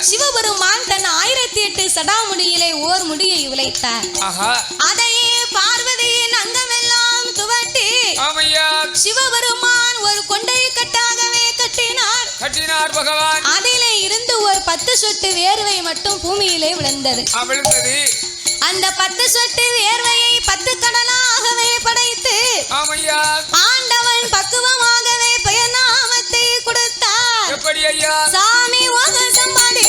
சிவபெருமான் தன் 1008 சடாமுடியிலே ஓர் முடியை உழைத்தார். அதையே பார்வதியின் அங்கமெல்லாம் துவட்டி சிவபெருமான் ஒரு கொண்டை கட்டாகவே கட்டினார் பகவான். அதிலே இருந்து ஒரு 10 சொட்டு வேர்வை மட்டும் பூமியிலே விழுந்தது. அந்த 10 சொட்டு வேர்வையை 10 கடலாகவே படைத்து ஆண்டவன் பக்குவமாகவே பெயர் நாமத்தை கொடுத்தார். சாமி ஓக சம்பாடி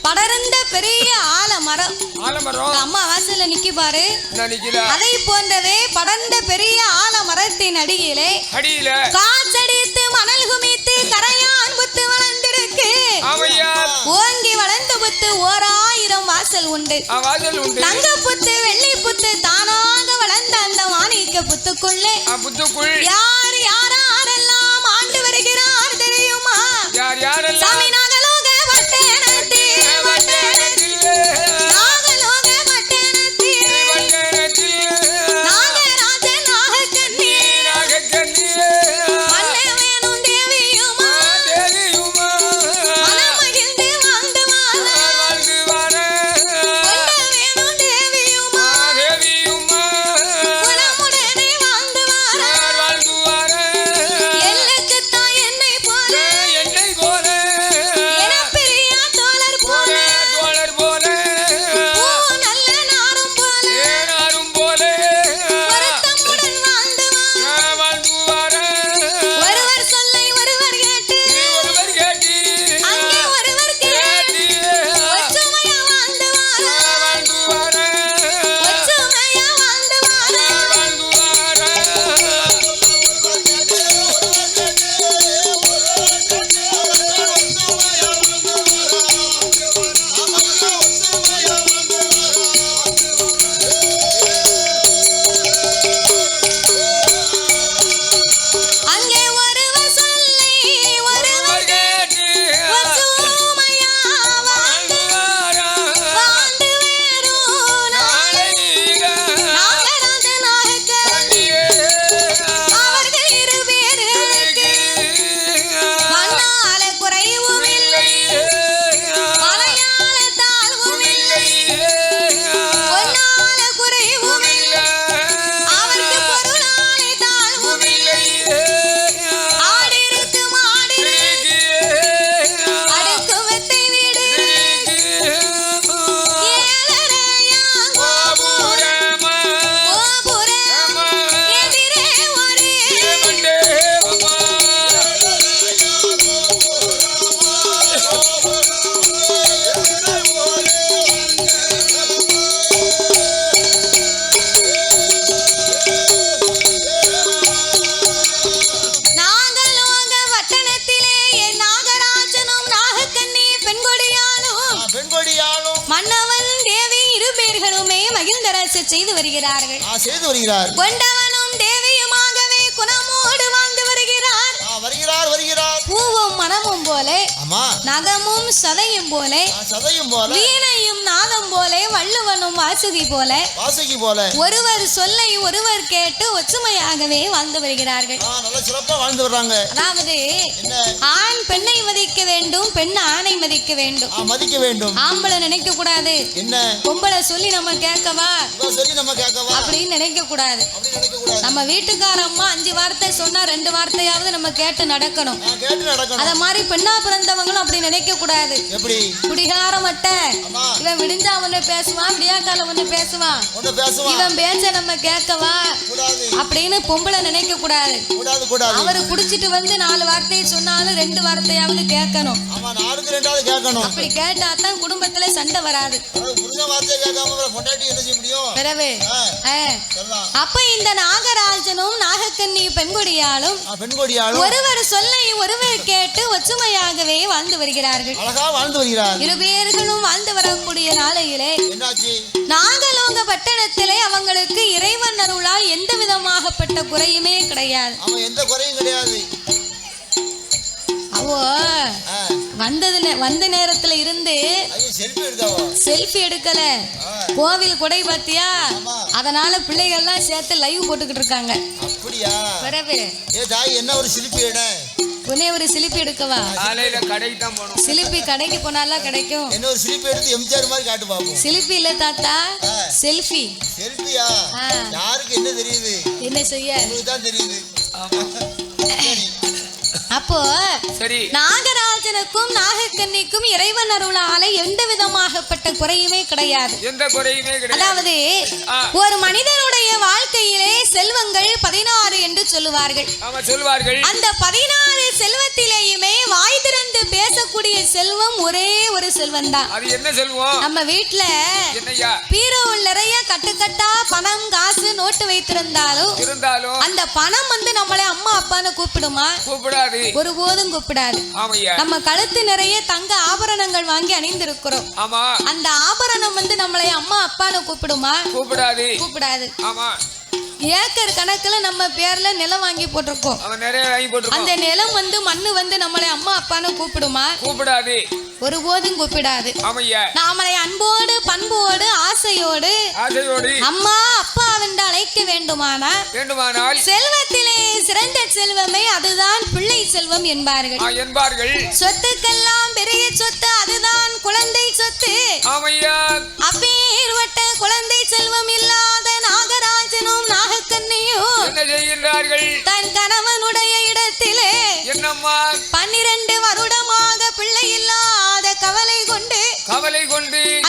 படர்ந்த பெரிய ஆலமரம் அம்மா வாசல்ல நிக்கி பாரு. அதை போன்றவே படர்ந்த பெரிய ஆலமரத்தின் அடியிலே காற்றடித்து மணல் குமித்து கரையான் புத்து வளர்ந்திருக்கு. ஓங்கி வளர்ந்து புத்து 1000 வாசல் உண்டு. தங்க புத்து வெள்ளி புத்து தானாக வளர்ந்த அந்த மாணிக்க புத்துக்குள்ளே யார் யாரெல்லாம் ஆண்டு வருகிறார் தெரியுமா? சாமி வழிபாடு செய்து வருகிறார்கள். கொண்டவனும் தேவியுமாகவே குணமோடு வாழ்ந்து வருகிறார். பூவும் மனமும் போலே, நகமும் சதையும் போலே, வீணையும் நாதம் போலே, வள்ளுவனும் வாசுகி போல, ஒருவர் சொல்லை ஒருவர் கேட்டு ஒற்றுமையாகவே வாழ்ந்து வருகிறார்கள். அதாவது ஆண் பெண்ணை மதிக்க வேண்டும், பெண் ஆணை மதிக்க வேண்டும். ஆம்பளை நினைக்க கூடாது பொம்பளை சொல்லி நம்ம கேட்கவா அப்படின்னு நினைக்க கூடாது. நம்ம வீட்டுக்கார அம்மா 5 வார்த்தை சொன்னா 2 வார்த்தையாவது நம்ம கேட்டு நடக்கணும். அத மாதிரி பெண்ணா பிறந்தவங்களும் அப்படி நினைக்க கூடாது. குடிகார மட்டை இவன் விடிஞ்சா ஒண்ணு பேசுவான், விடியாக்கால ஒண்ணு பேசுவான், இவன் பேச்ச நம்ம கேட்கவா அப்படின்னு பொம்பளை நினைக்க கூடாது. அவரு குடிச்சிட்டு வந்து 4 வார்த்தையை சொன்னாலும் 2 வார்த்தையாவது கேட்கணும். அப்படி கேட்டா தான் குடும்பத்துல சண்டை வராது. அப்ப இந்த நாகராஜனும் நாகக்கன்னி பெண்கொடியாலும் ஒருவர் சொல்லை ஒருவர் கேட்டு ஒற்றுமையாகவே வாழ்ந்து வருகிறார்கள். இருவேர்களும் வாழ்ந்து வரக்கூடிய நாளையிலே நாகலோக பட்டணத்திலே அவங்களுக்கு இறைவன் அருளால் எந்த விதமாகப்பட்ட குறையுமே கிடையாது. வந்த நேரத்துல இருந்து செல்ஃபி எடுக்கல, கோவில் கொடை பாத்தியா, அதனால பிள்ளைகள் எல்லாம் சேர்த்து லைவ் போட்டுக்கிட்டு இருக்காங்க. என்ன ஒரு சிலிப்பி ஒரே ஒரு சிலிப்பி எடுக்கவா? சிலிப்பி கடைக்கு போனாலாம் கிடைக்கும். என்ன ஒரு சிலிப்பி எடுத்து எம்ஜிஆர் மாதிரி காட்டு பாப்போம். சிலிப்பி இல்ல தாத்தா, செல்ஃபி. செல்ஃபியா? யாருக்கு என்ன தெரியுது? என்ன செய்ய? உங்களுக்கு தான் தெரியுது. அப்போ நாகராஜனுக்கும் நாகக்கன்னிக்கும் இறைவன் அருளால எந்த விதமாகப்பட்ட குறையுமே கிடையாது. அதாவது ஒரு மனிதனுடைய வாழ்க்கையிலே செல்வங்கள் 16 என்று சொல்லுவார்கள். அந்த 16 செல்வத்திலேயுமே வாய் திறந்து பேசக்கூடிய செல்வம் ஒரே ஒரு செல்வம் தான். நம்ம வீட்டுல பீரோவில் நிறைய கட்டுக்கட்டா பணம் காசு நோட்டு வைத்திருந்தாலும் அந்த பணம் வந்து நம்மளை அம்மா அப்பான்னு கூப்பிடுமா? கூப்பிடாது, ஒருபோதும் கூப்பிடாது. நம்ம கழுத்து நிறைய தங்க ஆபரணங்கள் வாங்கி அணிந்திருக்கிறோம். அந்த ஆபரணம் வந்து நம்மளை அம்மா அப்பான்னு கூப்பிடுமா? கூப்பிடாது. ஏக்கர் கணக்குல நம்ம பேர்ல நிலம் வாங்கி போட்டிருக்கோம். அந்த நிலம் வந்து மண்ணு வந்து நம்மளை அம்மா அப்பான்னு கூப்பிடுமா? கூப்பிடாது, ஒருபோதும் கூப்பிடாது. நாமளை அன்போடு பண்போடு ஆசையோடு அம்மா அப்பா என்று அழைக்க வேண்டுமானால் செல்வத்திலே சிறந்த செல்வமே அதுதான் பிள்ளை செல்வம் என்பார்கள். சொத்துக்கெல்லாம் பெரிய சொத்து அதுதான் குழந்தை சொத்து. அப்பேற்பட்ட குழந்தை செல்வம் இல்லாத நாகராஜனும் நாகக்கன்னியும் தன் கணவனுடைய இடத்திலே 12 வருடமாக பிள்ளை இல்லாத கவலை கொண்டு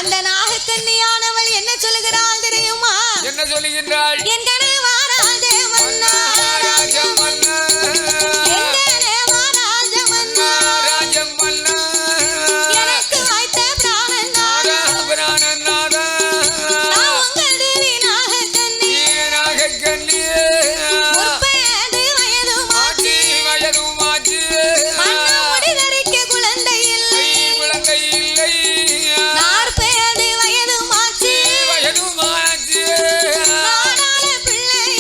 அந்த நாகக்கன்னியானவள் என்ன சொல்லுகிறாள் தெரியுமா? என்ன சொல்லுகின்றாள்? என் கணவா ராஜமன்னா, ராஜமன்னா, என் கணவா ராஜமன்னா, ராஜமன்னா, எனக்கு வாய்த்த பிராணநாதா, பிராணநாதா, நான் உங்கள் தேவி நாகக்கன்னி, நாகக்கன்னி, 30 வயதுமாச்சு, மன்னா முடிதறிக்க குழந்தை இல்லை, 40 வயதுமாச்சு, நாடாள பிள்ளை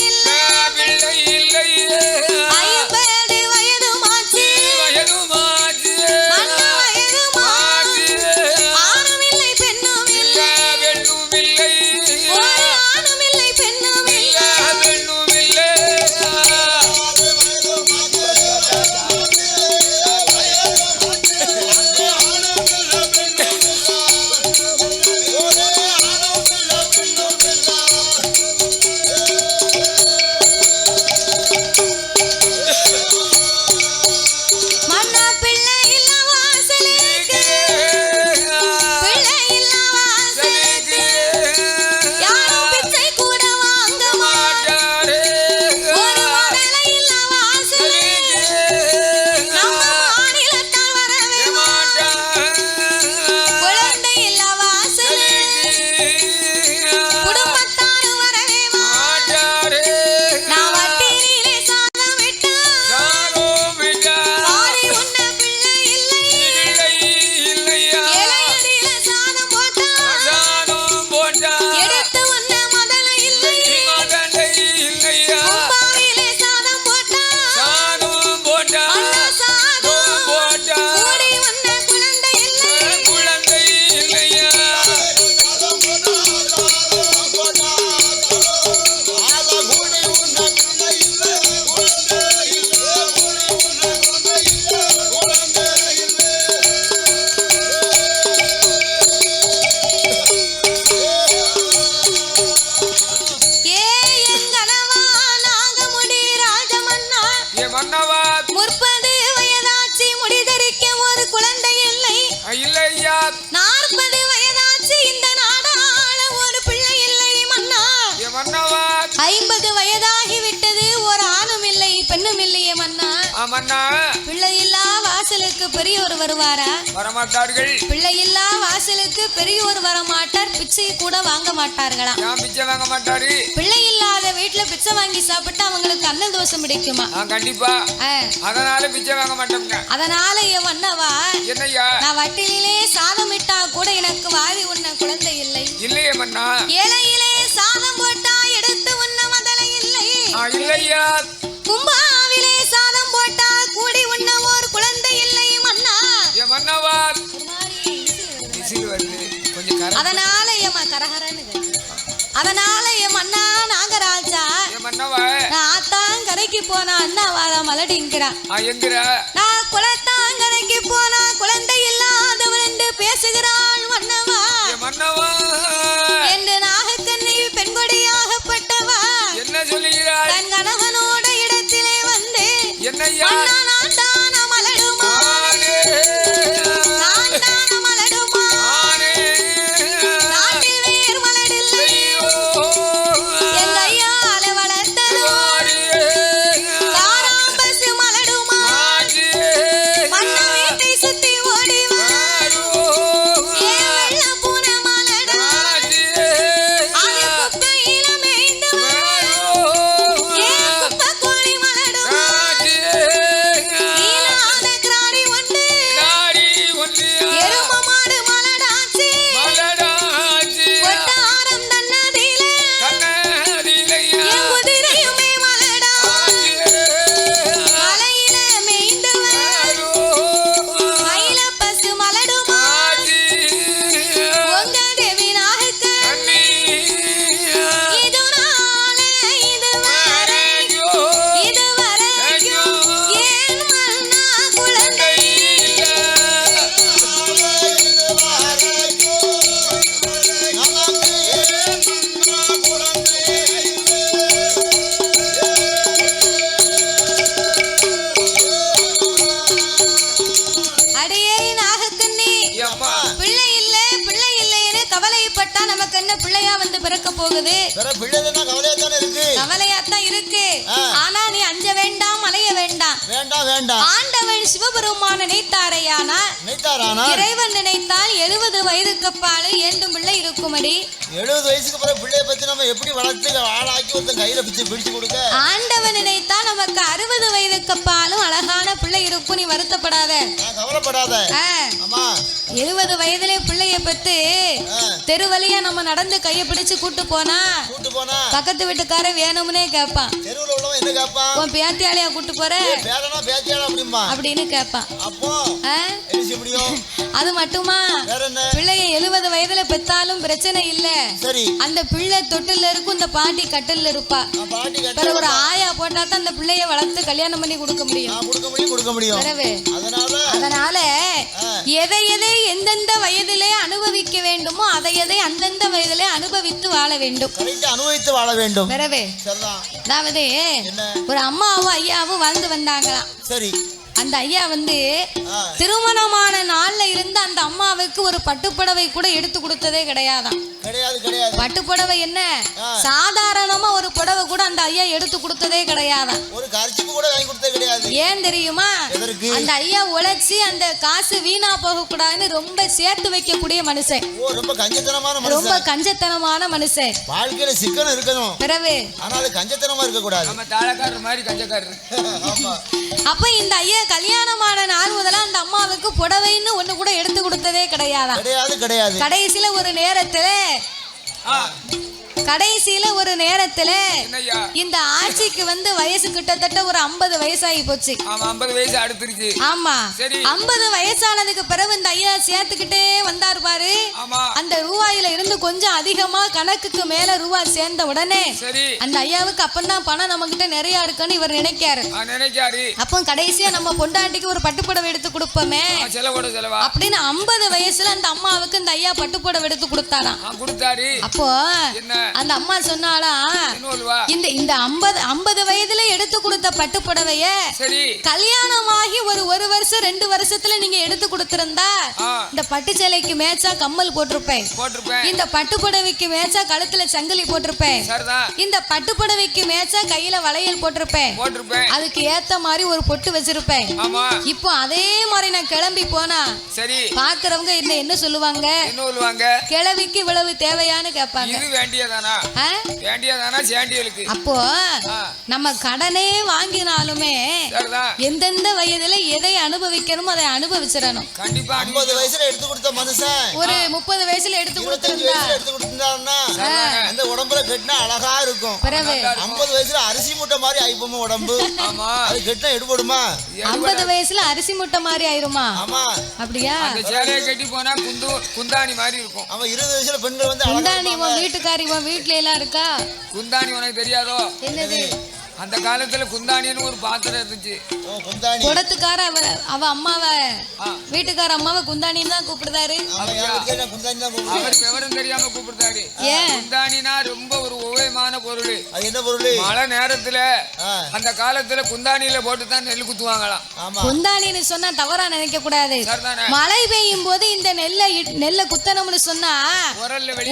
40 வயதாச்சு இந்த நாடாள ஒரு பிள்ளை இல்லை மன்னா. 50 வயதாகி விட்டது ஒரு ஆணும் இல்லை பெண்ணும் இல்லையே மன்னா. பிள்ளை இல்லா வாசலுக்கு பெரியவர் வருவாரா? வரமாட்டார்கள். பிள்ளை இல்லா வாசலுக்கு பெரியவர் வரமாட்டார். பிச்சை கூட வாங்க மாட்டார்களா? பிச்சை வாங்க மாட்டாரு. பிள்ளை இல்லாத வீட்டுல பிச்சை வாங்கி சாப்பிட்டா அவங்களுக்கு அன்ன தோஷம் பிடிக்குமா? கண்டிப்பா. அதனால பிச்சை வாங்க மாட்டோம்ங்க. அதனால என் மன்னவா என்னையா நான் வட்டிலே சாதம் இட்டா கூட எனக்கு வாரி உண்ண குழந்தை இல்லை. இல்லையே மன்னா. இலையிலே சாதம் போட்டா எடுத்து உண்ண மதலை இல்லை. இல்லையா. கும்பாவிலே சாதம் போட்டா கூடி உண்ண ஒரு குழந்தை இல்லை மன்னா. என் மன்னவா அதனால ஏமா கரகரன்னு அதனால என் மன்னா நாகராஜா ஆத்தாங்கரைக்கு போனா அண்ணா வாரா மலடிங்கிறா. நான் குளத்தாங்கரைக்கு போனா குழந்தை இல்லாதவள் என்று பேசுகிறாள் மன்னவா. என்று நாகக்கண்ணி பெண்கொடியாகப்பட்டவா என்ன சொல்லுகிறாள்? தன் கணவனோட இடத்திலே வந்து அண்ணா நான் தான மலடுமா நான் தான மலடுமா நாட்டில் வேறு மலடில்லை எங்க ஐயால வளர்த்தது தாராம்பசு மலடுமா மன்ன வீட்டை சுத்தி ஓடிவா ஏ வெள்ள பூன மலடா அது குப்பையில மேய்ந்தவா ஏ குப்பை கோழி மலடுமா நீலாத கிராடி ஒன்று எரும மாடு மலடாச்சு கொட்டாரம் தன்னதிலே என் குதிரையுமே மலடா மலையில மேய்ந்தவா மயில பசு மலடுமா உங்க தேவி நாகக்கன் இதுவரைக்கும் ஏன் மன்னா குழந்தை அடியே நாகக்கண்ணி பிள்ளை இல்ல பிள்ளை இல்லைன்னு கவலைப்பட்டா நமக்கு என்ன பிள்ளையா வந்து பிறக்க போகுது? கவலையாத்தான் இருக்கு. ஆனா நீ அஞ்ச வேண்டாம் அலைய வேண்டாம். ஆண்டவன் சிவபெருமான நினைத்தாரையானா இறைவன் நினைத்தால் 70 வயதுக்கு அப்பால் ஏண்டும் பிள்ளை இருக்குமடி. 70 வயசுக்கு பிறகு பிள்ளைய பத்தி நம்ம எப்படி வளர்த்து ஆளாக்கி ஒருத்தன் கையில பிடிச்சு கொடுக்க? ஆண்டவன் நினைத்தா நமக்கு 60 வயதுக்கு அப்பாலும் அழகான பிள்ளை இருக்கும். நீ வருத்தப்படாத, கவலைப்படாத. 70 வயதிலே பிள்ளைய பெத்து தெரு வழியா நம்ம நடந்து கைய பிடிச்சு கூட்டு போனா பக்கத்து வீட்டுக்காரன் வேணும்னே கேட்பான். தெருவுல உள்ளவன் என்ன கேட்பான்? உன் பேத்தியாலையா கூட்டு போற அப்படின்னு கேட்பான். அது மட்டுமா பிள்ளைய 70 வயதுல பெத்தாலும் பிரச்சனை இல்ல. அந்த பிள்ளை தொட்டில இருக்கும், இந்த பாட்டி கட்டில இருப்பா. ஒரு ஆயா போட்டா தான் அந்த பிள்ளைய வளர்த்து கல்யாணம் பண்ணி கொடுக்க முடியும். அதனால எதை எதை எந்தெந்த வயதிலே அனுபவிக்க வேண்டுமோ அதை எதை அந்தந்த வயதிலே அனுபவித்து வாழ வேண்டும். அனுபவித்து வாழ வேண்டும். அதாவது ஒரு அம்மாவும் ஐயாவும் வாழ்ந்து வந்தாங்களாம். சரி. அந்த ஐயா வந்து திருமணமான நாள்ல இருந்து அந்த அம்மாவுக்கு ஒரு பட்டுப்புடவை கூட எடுத்து கொடுத்ததே கிடையாதான். பட்டுப்புடவை என்ன சாதாரணமா ஒரு புடவை கூட அந்த ஐயா எடுத்து கொடுத்ததே கிடையாதான். ஏன் தெரியுமா? அந்த ஐயா உழைச்சி அந்த காசு வீணா போக கூடாதுன்னு ரொம்ப சேர்த்து வைக்கக்கூடிய மனுஷன். ரொம்ப கஞ்சத்தனமான மனுஷன். வாழ்க்கையில சிக்கனம் இருக்கணும் பிறகு கஞ்சத்தனமா இருக்க கூடாது. அப்ப இந்த ஐயா கல்யாணமான நாள் முதல்ல அந்த அம்மாவுக்கு புடவைன்னு ஒண்ணு கூட எடுத்து கொடுத்ததே கிடையாது. கடைசியில ஒரு நேரத்துல இந்த ஆட்சிக்கு வந்து வயசு கிட்டத்தட்ட ஒரு 50 வயசாகி போச்சு. 50 வயசு அடுத்துருச்சு. ஆமா. 50 வயசானதுக்கு பிறகு இந்த ஐயா சேர்த்துக்கிட்டே வந்தாரு பாரு. அந்த ரூபாயில இருந்து கொஞ்சம் அதிகமா கணக்குக்கு மேல ரூபாய் சேர்ந்த உடனே அந்த ஐயாவுக்கு அப்பந்தான் பணம் நம்ம கிட்ட நிறைய இருக்குன்னு இவர் நினைக்காரு. அப்போ கடைசியா நம்ம பொண்டாட்டிக்கு ஒரு பட்டுப்புடவை எடுத்து கொடுப்போமே அப்படின்னு 50 வயசுல அந்த அம்மாவுக்கு இந்த ஐயா பட்டுப்புடவை எடுத்து கொடுத்தாராம். அப்போ அந்த அம்மா சொன்னாலா இந்த 50 வயதுல எடுத்து கொடுத்த பட்டு புடவைய கல்யாணமாகி ஒரு வருஷம் 2 வருஷத்துல நீங்க எடுத்து கொடுத்திருந்தா இந்த பட்டு சேலைக்கு மேட்சா கம்மல் போட்டிருப்பேன். இந்த பட்டு புடவைக்கு மேட்சா கழுத்துல சங்கிலி போட்டிருப்பேன். இந்த பட்டு புடவைக்கு மேட்சா கையில வளையல் போட்டிருப்பேன். அதுக்கு ஏத்த மாதிரி ஒரு பொட்டு வச்சிருப்பேன். இப்போ அதே மாதிரி நான் கிளம்பி போனா சரி பாக்குறவங்க என்ன சொல்லுவாங்க? கிளவிக்கு இவ்வளவு தேவையான்னு கேட்பாங்க. அப்போ நம்ம கடனே வாங்கினாலுமே எந்தெந்த வயதுல எதை அனுபவிக்கணும் அதை அனுபவிச்சிடணும். கண்டிப்பா 50 வயசுல எடுத்து கொடுத்த மனுஷன் ஒரு 30 வயசுல எடுத்து கொடுத்திருந்தாருன்னா அந்த உடம்புல கட்டினா அழகா இருக்கும். 50 வயசுல அரிசி மூட்டை மாதிரி ஆயிப்போமா உடம்பு? அது கட்டினா எடுபடுமா? 50 வயசுல அரிசி மூட்டை மாதிரி ஆயிருமா? ஆமா. அப்படியா? அந்த சேலையை கட்டி போனா குந்தாணி மாதிரி இருக்கும். அவன் 20 வயசுல பெண்கள் வந்து குந்தாணி உன் வீட்டுக்காரி உன் வீட்டுல எல்லாம் இருக்கா? குந்தாணி உனக்கு தெரியாதோ? என்னது? அந்த காலத்துல குந்தாணின்னு ஒரு பாத்திரம் இருந்துச்சு. குடத்துக்கார அவ அம்மாவை வீட்டுக்கார அம்மாவை குந்தாணின்னு தான் கூப்பிடுதாரு. அவர் விவரம் தெரியாம கூப்பிடுதாரு. குந்தாணினா ரொம்ப ஒரு உபயமான பொருள். என்ன பொருள்? மழை நேரத்துல அந்த காலத்துல குந்தாணியில போட்டு தான் நெல் குத்துவாங்களாம். குந்தாணின்னு சொன்னா தவறா நினைக்க கூடாது. மழை பெய்யும் போது இந்த நெல்லை குத்தணும்னு சொன்னா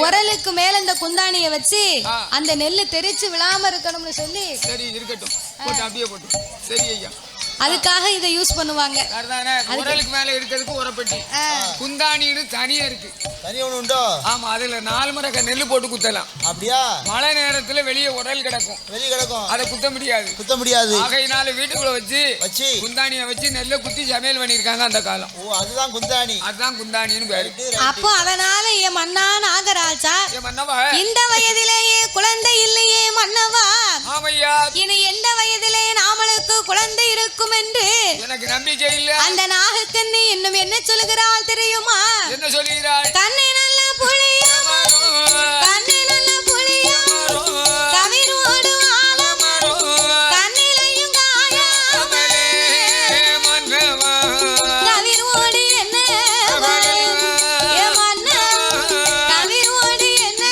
உரலுக்கு மேல இந்த குந்தாணிய வச்சு அந்த நெல்லு தெரிச்சு விழாம இருக்கணும்னு சொல்லி இருக்கட்டும் போட்டு அப்படியே போட்டு சரி ஐயா அதுக்காக இதை யூஸ் பண்ணுவாங்க. உரலுக்கு மேல இருக்கிறதுக்கு உரப்பெட்டி. குந்தாணின்னு தனியா இருக்கு. தனியா ஒண்ணு உண்டோ? ஆமா, அதுல 4 முறை நெல்லு போட்டு குத்தலாம். அப்படியா? மழை நேரத்துல வெளியே உரல் கிடக்கும். அதை குத்த முடியாது. ஆகையினால வீட்டுக்குள்ள வச்சு குந்தாணியை வச்சு நெல்லை குத்தி சமையல் பண்ணிருக்காங்க அந்த காலம். ஓ, அதுதான் குந்தாணி. அதுதான் குந்தாணின்னு பேரு. அப்போ அதனால என் மன்னா நாகராஜா இந்த வயதிலேயே குழந்தை இல்லையே மன்னவா. ஆமையா. இனி எந்த வயதிலே நாமளுக்கு குழந்தை இருக்கும் என்று எனக்கு நம்பிக்கை இல்ல. அந்த நாகக்கண்ணி இன்னும் என்ன சொல்லுகிறாள் தெரியுமா? என்ன சொல்லுகிறாள்? கண்ணே நல்ல புளியா கண்ணே நல்ல புளியா கவிரோடு ஆலமரோ கண்ணிலையும் காயாமலே மன்னவா கவிரோடு என்ன ஏ மன்னா கவிரோடு என்ன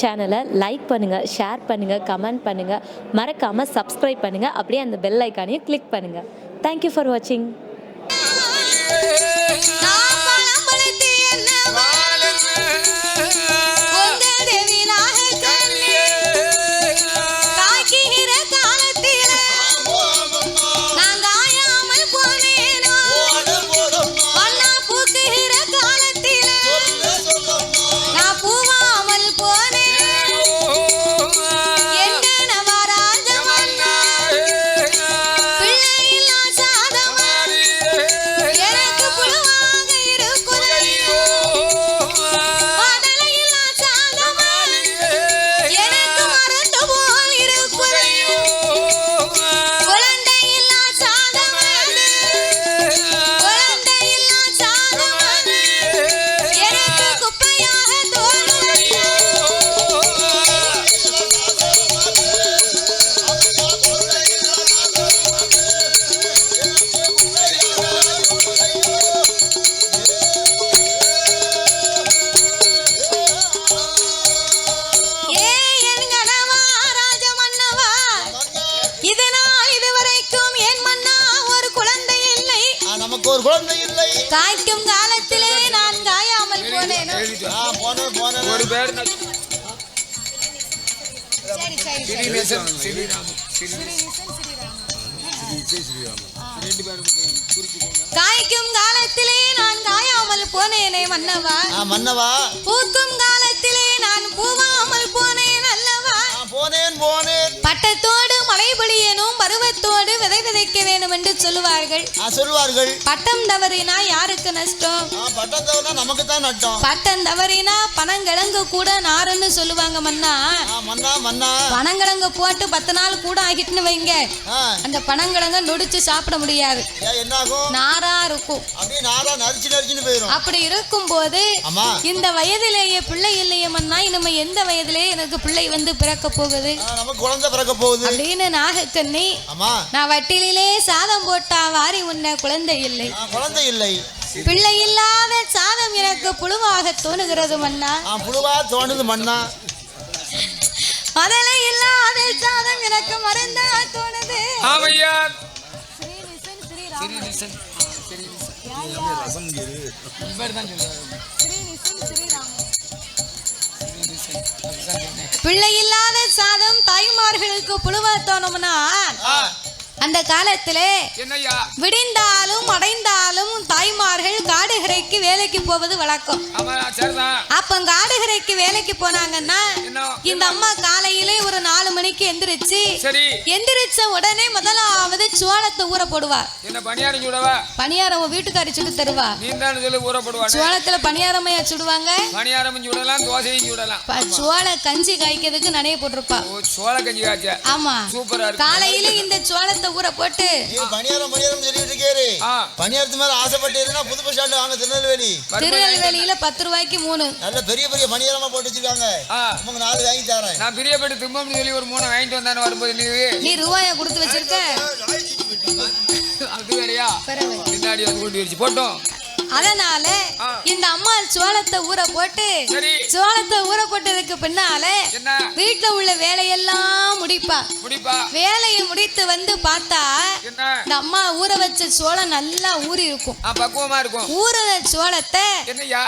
சேனலை லைக் பண்ணுங்கள், ஷேர் பண்ணுங்கள், கமெண்ட் பண்ணுங்கள், மறக்காமல் சப்ஸ்கிரைப் பண்ணுங்கள். அப்படியே அந்த பெல் ஐக்கானையும் கிளிக் பண்ணுங்கள். தேங்க்யூ ஃபார் வாட்சிங். எனக்கு காய்க்கும் காலத்திலே நான் காயாமல் போனேனோ. ஒரு பேர் காய்க்கும் காலத்திலே நான் காயாமல் போனேனே மன்னவா. மன்னவா. பூக்கும் காலத்திலே நான் பூவாமல் போனேன் அல்லவா. போனேன். பட்டத்தோடு மழை பொழியனும் பருவத்தோடு விதை விதைக்க வேண்டும் என்று சொல்லுவார்கள். பட்டம் தவறினா யாருக்கு நஷ்டம்? பட்டம் தவறினா நமக்கு தான் நஷ்டம். பட்டம் தவறினா பனங்கிழங்கு கூட நாருன்னு சொல்லுவாங்க மன்னா. பனங்கிழங்கு போட்டு 10 நாள் கூட ஆகிட்டுன்னு வைங்க, அந்த பனங்கிழங்க நொடிச்சு சாப்பிட முடியாது, நாரா இருக்கும். அப்படி இருக்கும் போது இந்த வயதிலேயே பிள்ளை இல்லையே மன்னா, இனிமே எந்த வயதிலே எனக்கு பிள்ளை வந்து பிறக்க போகுது அப்படின்னு நாகக்கண்ணி, நான் வட்டிலே சாதம் போட்டா வாரி உன்ன குழந்தை இல்லை, பிள்ளை இல்லாத சாதம் எனக்கு புழுவாக தோணுகிறது மன்னா. மதலை இல்லாத சாதம் எனக்கு மறந்தா தோணுது. பிள்ளை இல்லாத சாதம் தாய்மார்களுக்கு புழுவா தோணும்னா அந்த காலத்திலே விடிந்தாலும் அடைந்தாலும் தாய்மார்கள் காடுகரைக்கு வேலைக்கு போவது வழக்கம். அப்ப காடுகரைக்கு வேலைக்கு போனாங்கன்னா இந்த அம்மா காலையிலே ஒரு 4 மணிக்கு எந்திரிச்ச உடனே முதலாவது சோளத்தை ஊற போடுவா. பணியாரம் வீட்டுக்காரி சுட்டு தருவா. சோளத்துல பணியாரமையா சுடுவாங்க, சோள கஞ்சி காய்க்கிறதுக்கு நனைய போட்டிருப்பா. ஆமா, காலையில இந்த சோளத்தை ஊற போட்டு திருநெல்வேலியில 10 ரூபாய்க்கு 3 நல்ல பெரிய பெரிய பணியாரமா போட்டு வச்சிருக்காங்க. நமக்கு 4 வாங்கி தரேன். நான் பிரியப்பட்டு தும்பம்னு சொல்லி ஒரு 3 வாங்கிட்டு வந்தானே வரும்போது நீ ரூபாயை கொடுத்து வச்சிருக்க. அது வேறையா பின்னாடி வந்து கொண்டு வச்சு போட்டோம். அதனால இந்த அம்மா சோளத்தை ஊற போட்டு போட்டதுக்கு பின்னால வீட்டுல உள்ள வேலையெல்லாம் முடிப்பா. வேலையை முடித்து வந்து பார்த்தா இந்த அம்மா ஊற வச்ச சோளம் நல்லா ஊறி இருக்கும், பக்குவமா இருக்கும். ஊற சோளத்தை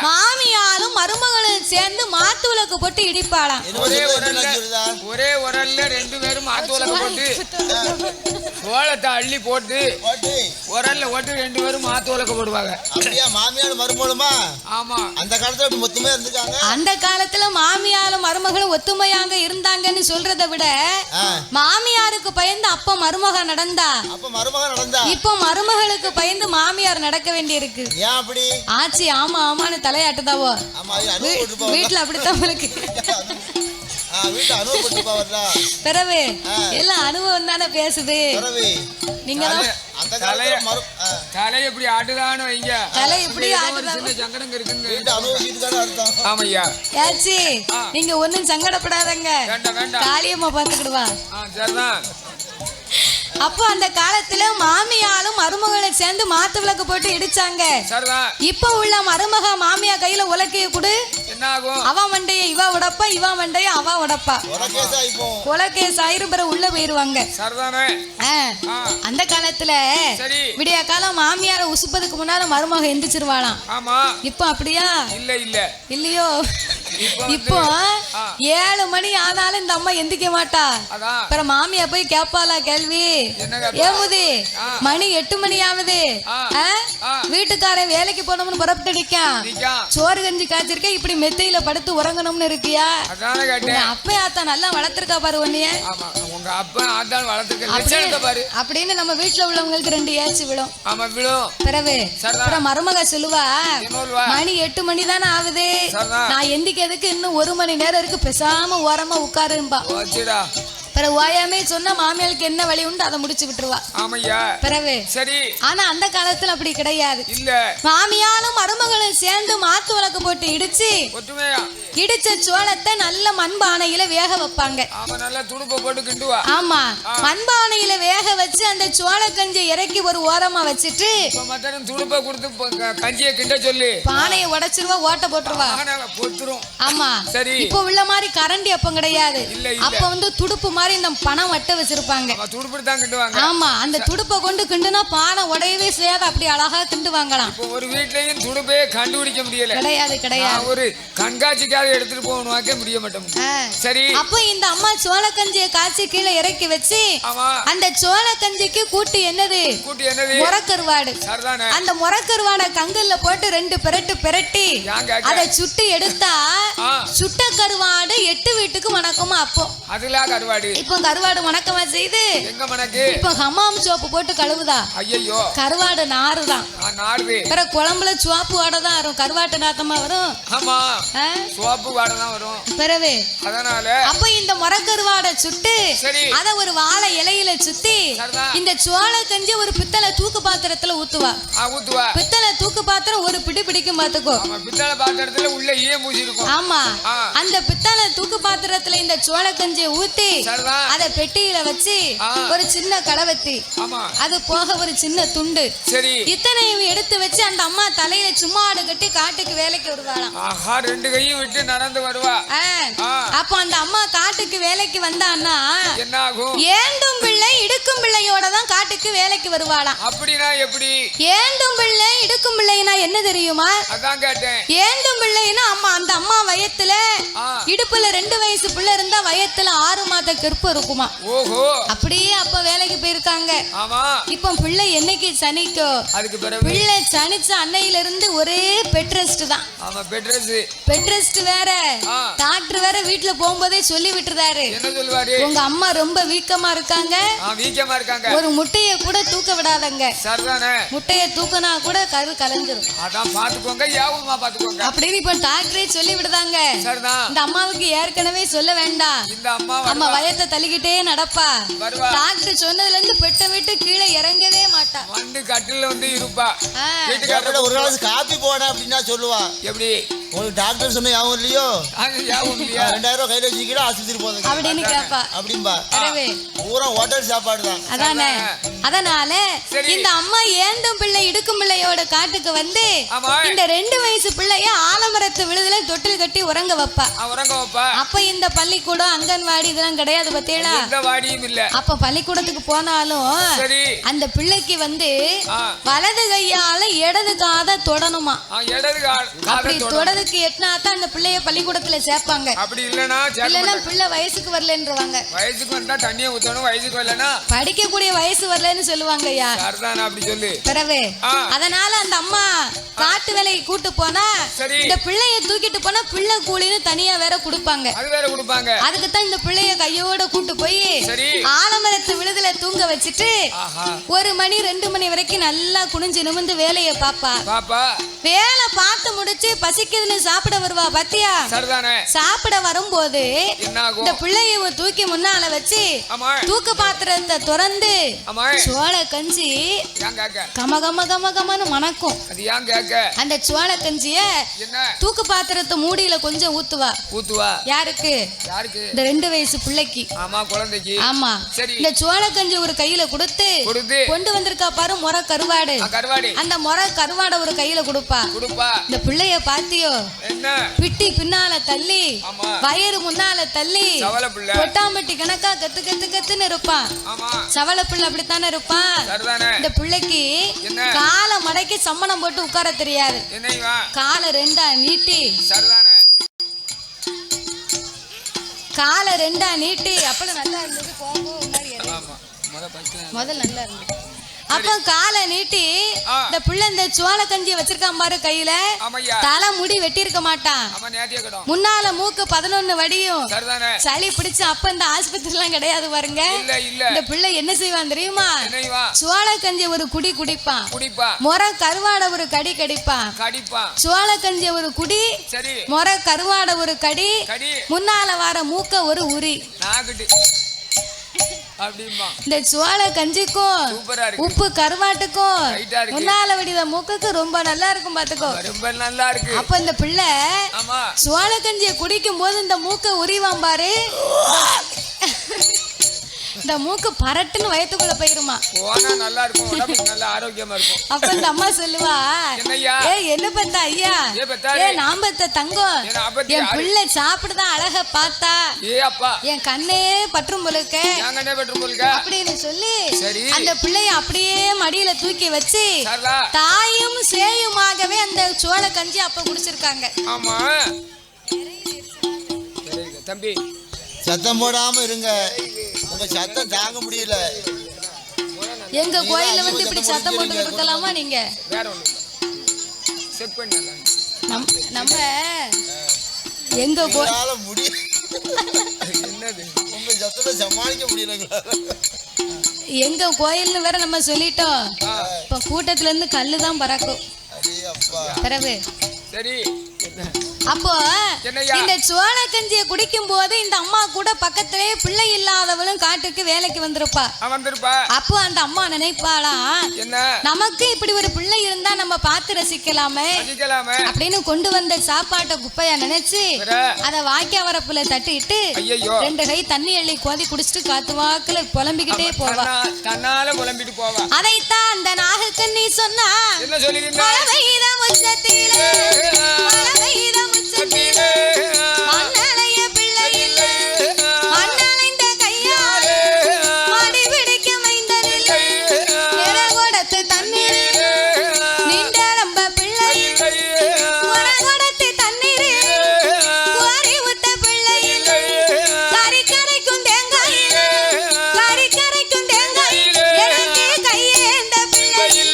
மாமியாலும் மருமகளும் சேர்ந்து மாத்து விளக்கு போட்டு இடிப்பாளாம். ஒரே உரல்ல 2 பேரும் மாத்து விளக்கு போட்டு சோளத்தை அள்ளி போட்டு உரல்ல ஓட்டு 2 பேரும் மாத்து விளக்கு போடுவாங்க. மாமியார் மருமகளுமா? ஆமா. அந்த காலத்துல ஒத்துமையா இருந்துட்டாங்க. அந்த காலத்துல மாமியாரும் மருமகளும் ஒத்துமையாக இருந்தாங்கன்னு சொல்றதை விட மாமியாருக்கு பயந்து அப்ப மருமக நடந்தா, இப்ப மருமகளுக்கு பயந்து மாமியார் நடக்க வேண்டி இருக்கு. ஏன் அப்படி? ஆச்சி ஆமா ஆமான்னு தலையாட்டுதாவோ. வீட்டுல அப்படித்தான் உங்களுக்கு பிறகு எல்லாம் அனுபவம் தானே பேசுது. நீங்க தலை எப்படி ஆட்டுதான்னு வைங்க, தலை இப்படி சங்கடம் இருக்குங்க. ஆமையா யாச்சி நீங்க ஒன்னும் சங்கடப்படாதங்க, காளியம்மா பாத்துக்கிடுவா. அப்போ அந்த காலத்துல மாமியாலும் மருமகளும் சேர்ந்து மாத்து விளக்கு போட்டு இடிச்சாங்க. இப்ப உள்ள மருமக மாமியா கையில உலக்கைய குடு, அவ மண்டைய இவ உடப்பா, இவ மண்டைய அவ உடப்பா, கொலகேஸ் ஆயிரம் பேர் உள்ள போயிருவாங்க. அந்த காலத்துல விடிய காலம் மாமியார உசுப்பதுக்கு முன்னால மருமக எந்திரிச்சிருவாளாம். இப்ப அப்படியா? இல்லையோ. இப்போ 7 மணி ஆனாலும் இந்த அம்மா எந்திக்க மாட்டா. அப்புறம் மாமியா போய் கேப்பாளா கேள்வி, ஏமுதி மணி 8 மணி ஆகுது, வீட்டுக்காரன் வேலைக்கு போனோம்னு புறப்பட்டுடிக்கான், சோறு கஞ்சி காய்ச்சிருக்க, இப்படி மெத்தையில படுத்து உறங்கணும்னு இருக்கியா? அப்ப ஆத்தா நல்லா வளர்த்திருக்கா பாரு உன்னைய அப்படின்னு நம்ம வீட்டுல உள்ளவங்களுக்கு 2 ஏச்சு விழும். பிறகு மருமக சொல்லுவா, மணி 8 மணி தானே ஆகுது, நான் எந்திக்கிறதுக்கு இன்னும் 1 மணி நேரம் இருக்கு, பேசாம ஓரமா உட்காரும்பா. பிறகு ஓயாமே சொன்னா மாமியாளுக்கு என்ன வழி உண்டு அதை முடிச்சு விட்டுருவா. பிறகு ஆனா அந்த காலத்துல அப்படி கிடையாது. மாமியாலும் மருமகளும் பேரும் சேர்ந்து மாத்து விளக்கு போட்டு இடிச்சு ஒற்றுமையா இடிச்ச சோளத்தை நல்ல மண்பானையில வேக வைப்பாங்க. ஆமா, நல்லா துடுப்ப போட்டு கிண்டுவா. ஆமா, மண்பானையில வேக வச்சு அந்த சோள கஞ்சி இறக்கி ஒரு ஓரமா வச்சுட்டு மத்தனம் துடுப்ப கொடுத்து கஞ்சியை கிண்ட சொல்லி பானையை உடைச்சிருவா, ஓட்ட போட்டுருவா, பொத்துரும். ஆமா, சரி. இப்ப உள்ள மாதிரி கரண்டி அப்பம் கிடையாது. அப்ப வந்து துடுப்பு மாதிரி இந்த பணம் வட்ட வச்சிருப்பாங்க. துடுப்பு தான் கிண்டுவாங்க. ஆமா, அந்த துடுப்பை கொண்டு கிண்டுனா பானை உடையவே செய்யாது, அப்படி அழகா கிண்டுவாங்களாம். இப்ப ஒரு வீட்லயும் துடுப்பே கண்டுபிடிக்க முடியல. கிடையாது கிடையாது. ஒரு கண்காட்சிக்காக எடுத்துட்டு போகணும்னாக்க முடிய மாட்டோம். சரி. அப்ப இந்த அம்மா சோள கஞ்சியை காய்ச்சி கீழே இறக்கி வச்சு அந்த சோள கஞ்சிக்கு கூட்டு என்னது? கூட்டு என்னது? முறக்கருவாடு. அந்த முறக்கருவாடை கங்கல்ல போட்டு 2 பிரட்டி அதை சுட்டு எடுத்தா சுட்ட கருவாடு 8 வீட்டுக்கு மணக்குமா. அப்போ அதுல கருவாடு இப்ப கருவாடு மணக்கமா செய்து எங்க மணக்கு? இப்ப ஹமாம் சோப்பு போட்டு கழுவுதா. ஐயோ, கருவாடு நாறுதான். நாறுது. பிற குழம்புல சோப்பு வாடை தான் வரும், கருவாட்டு நாத்தமா வரும். ஆமா, சோப்பு வாடை தான் வரும். பிறவே அதனால அப்ப இந்த முறக்கருவாடை சுட்டு அத ஒரு வாழை இலையில சுத்தி இந்த சோள கஞ்சி ஒரு பித்தளை தூக்கு பாத்திரத்துல ஊத்துவா. பித்தளை தூக்கு பாத்திரம் ஒரு பிடி பிடிக்கும் பாத்துக்கோ. பித்தளை பாத்திரத்துல உள்ள ஈயம் பூசி இருக்கும். ஆமா, அந்த பித்தளை தூக்கு பாத்திரத்துல இந்த சோள கஞ்சியை ஊத்தி அத பெட்டியில வச்சு ஒரு சின்ன கடவத்தி, அது போக ஒரு சின்ன துண்டு, இத்தனையும் எடுத்து வச்சு அந்த அம்மா தலையில சும்மா ஆடு கட்டி காட்டுக்கு வேலைக்கு வருவாளாம். 2 கையும் விட்டு நடந்து வருவா. அப்ப அந்த அம்மா காட்டுக்கு வேலைக்கு வந்தான்னா என்ன ஆகும்? ஏண்டும் பிள்ளை இடுக்கும் பிள்ளையோட தான் காட்டுக்கு வேலைக்கு வருவாளாம். அப்படினா எப்படி? ஏண்டும் பிள்ளை இடுக்கும் பிள்ளைனா என்ன தெரியுமா? அதான் கேட்டேன். ஏண்டும் பிள்ளைனா அம்மா, அந்த அம்மா வயத்துல இடுப்புல 2 வயசு பிள்ளை இருந்தா வயத்துல 6 மாத கற்பு இருக்குமா. ஓஹோ, அப்படியே அப்ப வேலைக்கு போயிருக்காங்க. ஆமா. இப்ப பிள்ளை என்னைக்கு சனிக்கோ அதுக்கு பிறகு பிள்ளை சனிச்ச அன்னையில இருந்து ஒரே பெட் ரெஸ்ட் தான். ஆமா, பெட் ரெஸ்ட். பெட் ரெஸ்ட் வேற. டாக்டர் வேற வீட்டுல போகும்போதே சொல்லி விட்டுறாரு. என்ன சொல்வாரு? உங்க அம்மா ரொம்ப வீக்கமா இருக்காங்க, வீக்கமா இருக்காங்க, ஒரு முட்டைய கூட தூக்க விடாதங்க. சரிதானே? முட்டைய தூக்கனா கூட கரு கலஞ்சிரும். அதான் பாத்துக்கோங்க, யாவுமா பாத்துக்கோங்க அப்படின்னு இப்ப டாக்டரே சொல்லி விடுதாங்க. சரிதான். இந்த அம்மாவுக்கு ஏற்கனவே சொல்ல வேண்டாம். இந்த அம்மா வயத்தை தள்ளிக்கிட்டே நடப்பா. டாக்டர் சொன்னதுல இருந்து பெட்ட விட்டு கீழே இறங்கவே மாட்டா. வந்து கட்டில வந்து இருப்பா. வீட்டுக்காரட ஒரு நாள் காபி போட அப்படின்னா சொல்லுவா. எப்படி? ஒரு டாக்டர் சொன்ன யாவும் இல்லையோ? யாவும் இல்லையா? 2000 கையில வச்சுக்கிட்டு ஆஸ்பத்திரி போதுங்க அப்படின்னு கேப்பா. அப்படிம்பா. பூரா ஹோட்டல் சாப்பாடு தான். அதானே. அதனால இந்த அம்மா ஏண்டும் பிள்ளை இடுக்கும் பிள்ளையோட காட்டுக்கு வந்து இந்த 2 வயசு பிள்ளைய ஆலமரத்து விழுதுல தொட்டில் கட்டி உறங்க வைப்பா. அப்ப இந்த பள்ளிக்கூடம் அங்கன்வாடி இதெல்லாம் கிடையாது பத்தியலா. அப்ப பள்ளிக்கூடத்துக்கு போனாலும் அந்த பிள்ளைக்கு வந்து வலது கையால இடது காதை தொடணுமா. அப்படி தொடதுக்கு எட்டினாதான் அந்த பிள்ளைய பள்ளிக்கூடத்துல சேர்ப்பாங்க. அப்படி இல்லனா பிள்ளை வயசுக்கு வரலன்றுவாங்க. வயசுக்கு வந்தா தண்ணியை ஊத்தணும், வயசுக்கு வரலனா படிக்கக்கூடிய வயசு வரலன்னு சொல்லுவாங்க. ஐயா அப்படி சொல்லு. பிறவே அதனால அந்த அம்மா காட்டு வேலைக்கு கூட்டு போனா இந்த பிள்ளைய தூக்கிட்டு போனா பிள்ளை கூலின்னு தனியா வேற கொடுப்பாங்க. அதுக்கு தான் இந்த பிள்ளைய கையோட கூட்டு போய் ஆலமரத்து விழுதுல தூங்க வச்சுட்டு 1 மணி 2 மணி வரைக்கும் நல்லா குனிஞ்சு நிமிந்து வேலையை பாப்பா. வேலை பார்த்து முடிச்சு பசிக்குதுன்னு சாப்பிட வருவா பாத்தியா. சாப்பிட வரும்போது இந்த பிள்ளைய தூக்கி முன்னால வச்சு தூக்கு பாத்திரத்தை திறந்து சோள கஞ்சி கம கம கம கமன்னு மணக்கும். அந்த சோள கஞ்சிய தூக்கு பாத்திரத்தை மூடியில கொஞ்சம் ஊத்துவா. யாருக்கு? இந்த 2 வயசு பிள்ளைக்கு. ஆமா. இந்த சோள கஞ்சி ஒரு கையில கொடுத்து கொண்டு வந்திருக்கா பாரு முறை கருவாடு. அந்த முறை கருவாடை ஒரு கையில கொடுப்பா. இந்த பிள்ளைய பாத்தியோ பிட்டி பின்னால தள்ளி வயிறு முன்னால தள்ளி கொட்டாம்பட்டி கணக்கா கத்து கத்து கத்துன்னு இருப்பான். சவள பிள்ளை அப்படித்தானே இருப்பான். இந்த பிள்ளைக்கு காலை மடக்கி சம்மணம் போட்டு உட்கார தெரியாது. காலை 2ஆ நீட்டி அப்படி நல்லா இருந்தது. முதல்ல நல்லா இருந்தது. அப்ப காலை நீட்டி இந்த பிள்ளை இந்த சோள கஞ்சியை வச்சிருக்கான் பாரு கையில. தலை முடி வெட்டி இருக்க மாட்டான். முன்னால மூக்கு 11 வடியும். சளி பிடிச்சு அப்ப இந்த ஆஸ்பத்திரி எல்லாம் கிடையாது பாருங்க. இந்த பிள்ளை என்ன செய்வான் தெரியுமா? சோள கஞ்சி ஒரு குடி குடிப்பான். முறை கருவாடை ஒரு கடி கடிப்பான். சோள கஞ்சி ஒரு குடி, முறை கருவாடை ஒரு கடி, முன்னால வர மூக்க ஒரு உரி. அப்படிமா இந்த சோள கஞ்சிக்கும் உப்பு கருவாட்டுக்கும் முன்னால வடித மூக்குக்கு ரொம்ப நல்லா இருக்கும் பாத்துக்கோ. ரொம்ப நல்லா இருக்கு. அப்ப இந்த பிள்ளை சோள கஞ்சியை குடிக்கும் போது இந்த மூக்க உரிவாம் பாரு, இந்த மூக்கு பரட்டுன்னு வயத்துக்குள்ள போயிருமா. போனா நல்லா இருக்கும், உடம்புக்கு நல்ல ஆரோக்கியமா இருக்கும். அப்ப இந்த அம்மா சொல்லுவா, என்ன பத்த ஐயா, நான் பத்த தங்கம், என் பிள்ளை சாப்பிடுதான் அழக பார்த்தா என் கண்ணே பற்றும் போலுக்க அப்படின்னு சொல்லி அந்த பிள்ளைய அப்படியே மடியில தூக்கி வச்சு தாயும் சேயுமாகவே அந்த சோள கஞ்சி அப்ப குடிச்சிருக்காங்க. ஆமா தம்பி சத்தம் போடாம இருங்க, உங்க சத்தம் தாங்க முடியல. எங்க கோயில்ல வந்து இப்படி சத்தம் போட்டு இருக்கலாமா நீங்க? வேற ஒண்ணு செக் பண்ணல நம்ம எங்க கோயிலால முடியல. என்னது உங்க சத்தத்தை சமாளிக்க முடியலங்களா? எங்க கோயில்னு வேற நம்ம சொல்லிட்டோம். இப்ப கூட்டத்துல இருந்து கல்லு தான் பறக்கும். பிறகு சரி அப்போ இந்த சோள கஞ்சியை குடிக்கும் போது இந்த அம்மா கூட பக்கத்திலே பிள்ளை இல்லாதவளும் காட்டுக்கு வேலைக்கு வந்திருப்பா. அப்போ அந்த அம்மா நினைப்பாளா, நமக்கு இப்படி ஒரு பிள்ளை இருந்தா நம்ம பார்த்து ரசிக்கலாமே அப்படின்னு கொண்டு வந்த சாப்பாட்டை குப்பையா நினைச்சு அத வாய்க்கா வரப்புல தட்டிட்டு 2 கை தண்ணி அள்ளி கோதி குடிச்சிட்டு காத்து வாக்குல புலம்பிக்கிட்டே போவா. அதைத்தான் அந்த நாகக்கண்ணி சொன்னா, மண்ணளைய பிள்ளையில் மண்ணளைந்த கையால் மடி பிடிக்க மைந்தனில் நிறகொடத்து தண்ணீரில் நின்றரம்ப பிள்ளையில் உரகொடத்து தண்ணீரில் கோரி விட்ட பிள்ளையில் கறிக்கரைக்கும் தேங்காயில் கறிக்கரைக்கும் தேங்காயில் எனக்கு கையேந்த பிள்ளையில்